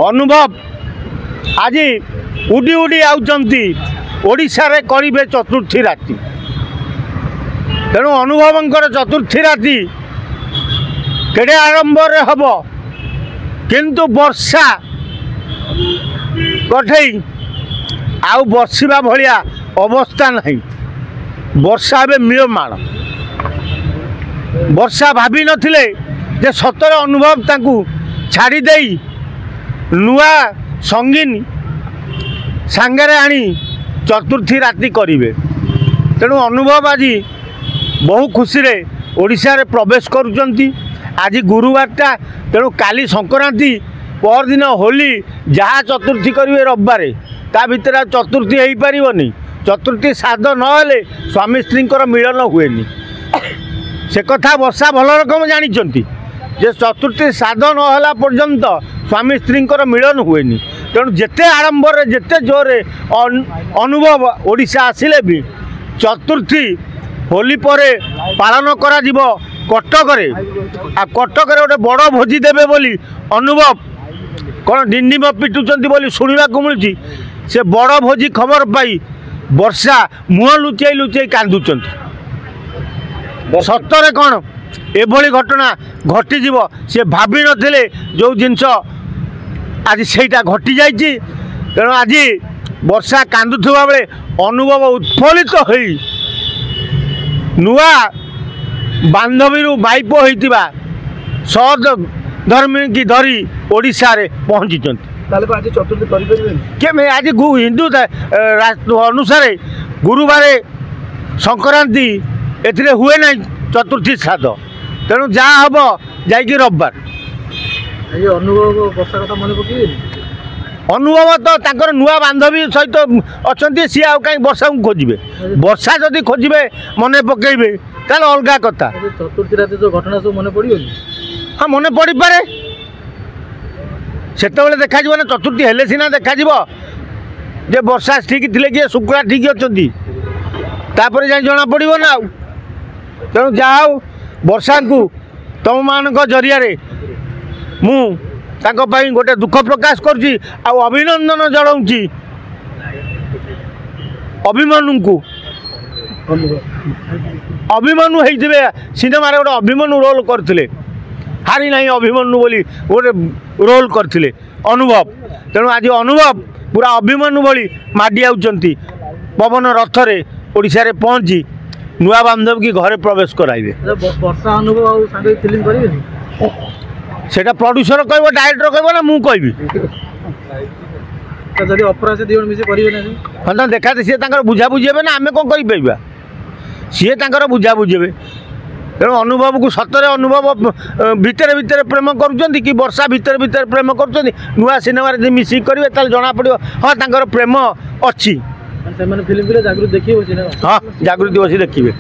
अनुभव आज उड़ी उड़ी आउशार करेंगे चतुर्थी राति तेणु अनुभवंकर चतुर्थी राति केड़े आरंभ हम किंतु वर्षा कठई आउ बसवा भाया अवस्था नहीं वर्षा ए मिलमाण वर्षा भाभी नथिले जे सतर अनुभव ताकू छाड़ी देई नुआ संगीन सांगरे आनी चतुर्थी राति करिवे तेणु अनुभव आज बहु खुशी रे ओडिशा रे प्रवेश करुचंती आज गुरुवारटा तेणु काली संक्रांति परदिन होली जहाँ चतुर्थी करेंगे रविवार ता भीतर चतुर्थी हो पारनी चतुर्थी साध नहेले स्वामी स्त्री मिलन हुए से कथा वर्षा भल रकम जानते जे चतुर्थी साध नहला पर्यंत स्वामी स्त्री मिलन हुए तेणु जिते आरंभ जिते जोर अनुभव ओडिशा आसिले भी चतुर्थी होली परे पालन करा जीवो कटक गोटे बड़ भोजी देवे बोली अनुभव कौन डिंडिम पिटुंट बोली शुणा मिलूँ से बड़ भोजी खबर पाई वर्षा मुह लुचाई लुचाई कांदुंट सतरे कौन एभली घटना घटीज सी भावी नथिले जो जिनस आज सेटा घटी जाइए तेणु आज वर्षा कांदुवा बेले अनुभव उत्फुल्लित हो नुआ बांधवी माइप होता सद धर्मी की धरी ओडिशा रे पहुँची आज चतुर्थी आज हिंदू अनुसार गुरुवार संक्रांति ए हुए ना चतुर्थी श्राद्ध तेणु जहाँ हम जा रविवार अनुभव तो तांकर नुआ बांधवी सहित अच्छा सी आउ कहीं वर्षा को खोजे वर्षा जदि खोजे मन पकड़े ताल अलग कथा चतुर्थी रात जो घटना सब मन पड़ हाँ मन पड़ पारे से देखा ना चतुर्थी हेले सीना देखा जे वर्षा ठीक थी कि शुक्ला ठीक अच्छा तापर जाए जना पड़ो ना तेणु जहाँ वर्षा को तुम मान जरिया मु गोटे दुख प्रकाश करुँची अभिनंदन जनाऊँगी अभिमन्यु को अभिमन्यु होते सिनेमा गोटे अभिमन्यु रोल करते हारी ना अभिमन्यु बोली गोटे रोल करते अनुभव तेणु आज अनुभव पूरा अभिमन्यु भली माडी आउचंती पवन रथरे ओडिशा रे पहुँची नुआ बांधव की घरे प्रवेश कराइबे वर्षा अनुभव फिल्म करेंगे सेटा प्रोड्यूसर कहबो डायरेक्टर कहबो ना मु कहबी जदि अपरा से दिवन मिसे करिवे ना हां देखा सी तांकर बुझा बुझेबे ना आमे कोन कहि पाइबा सी तांकर बुझा बुझेबे तेणु अनुभव को सतरे अनुभव भितर भितर प्रेम करुँच कि वर्षा भितर भितर प्रेम करुँच नुआ सिनेमा मिसिक करेंगे ताल जना पड़ो हाँ तांकर प्रेम अच्छी फिल्म जागृति देखिए हाँ जागृति बसी देखिए।